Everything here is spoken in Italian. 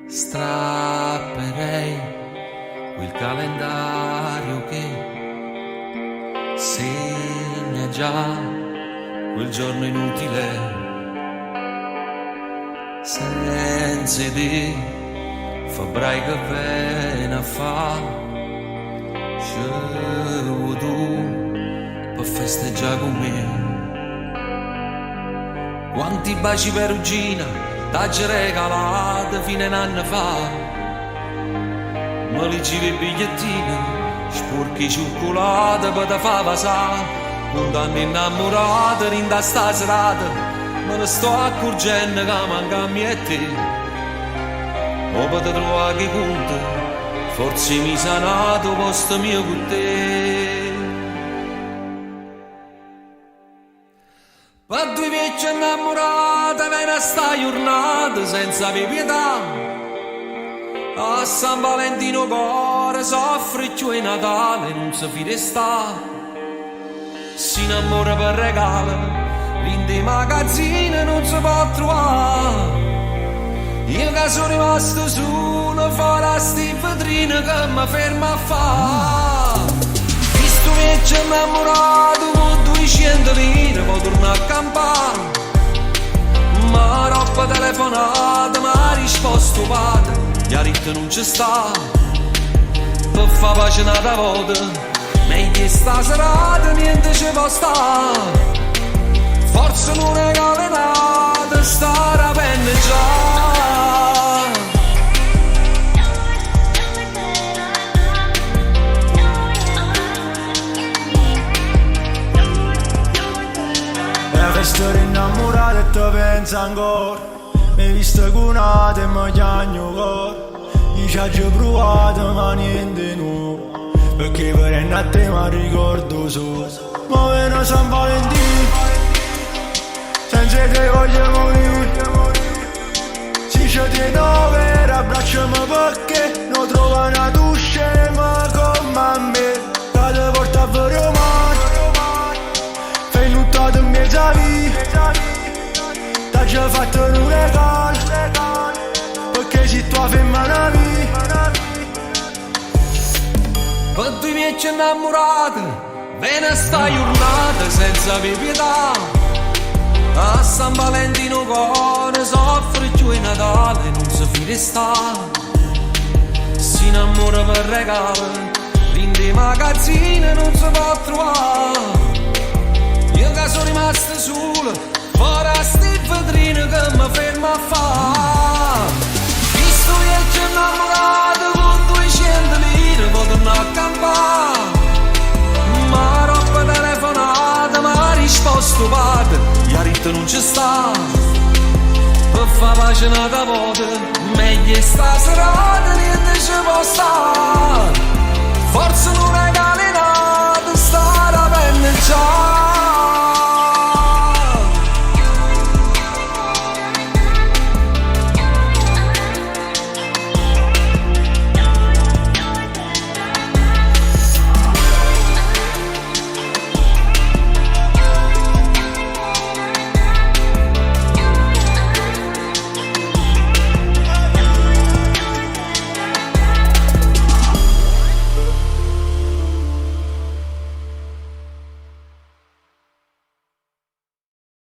Strapperei quel calendario che segna già quel giorno inutile, senza di febbraio che viene a fa scevo tu per festeggiare con me. Quanti baci perugina t'hai regalato fino a un anno fa, me li giri i bigliettini, sporchi cioccolata per te fa passare. Quando hanno innamorato in da sta serata, me ne sto accorgendo che manca a me e te. O per te trovare che conta, forse mi sa nato posto mio con te. Per due vecchie innamorate viene sta giornata senza pietà. A San Valentino cuore soffre più in Natale non si fide sta. Si innamora per regalo, in dei magazzini non si può trovare. Io che sono rimasto solo fuori a sti vetrine che mi ferma a fa'. Visto vecchio innamorato con 200 lire può tornare a campare. Ma roba telefonata mi ha risposto padre, gli ha detto non ci sta. Per fa pace nata volta, meglio sta serata niente ci può stare. Forse non è calenata, sta rapendo già. Storia innamorata e te pensa ancora. Mi hai visto cunata e mi chiagno cuore. Io ci ho provato ma niente nuovo, perché per a te mi ricordo solo. Ma viene San Valentino, senza te voglio morire. Si ci tiene per abbracciami perché non trovo una duscia ma come me. Che ti porta a vedere mare, fai nuttato in mezzo a vita. T'ha già fatto un regalo, perché si tua femmina vita. Per due vecchie innamorate viene sta giornata senza pietà. A San Valentino cuore soffre più in Natale non si fide sta. Si innamora per regalo, in dei magazzini non si può trovare. Io che sono rimasto solo fuori a sti vetrine che mi ferma a fa'. Visto vecchio innamorato con 200 lire può tornare a campare. Ma roba telefonata mi ha risposto padre, gli ha detto non ci sta. Per fa pace nata volta, meglio sta serata niente ci può stare. Forse non è calenata, sta rapendo già.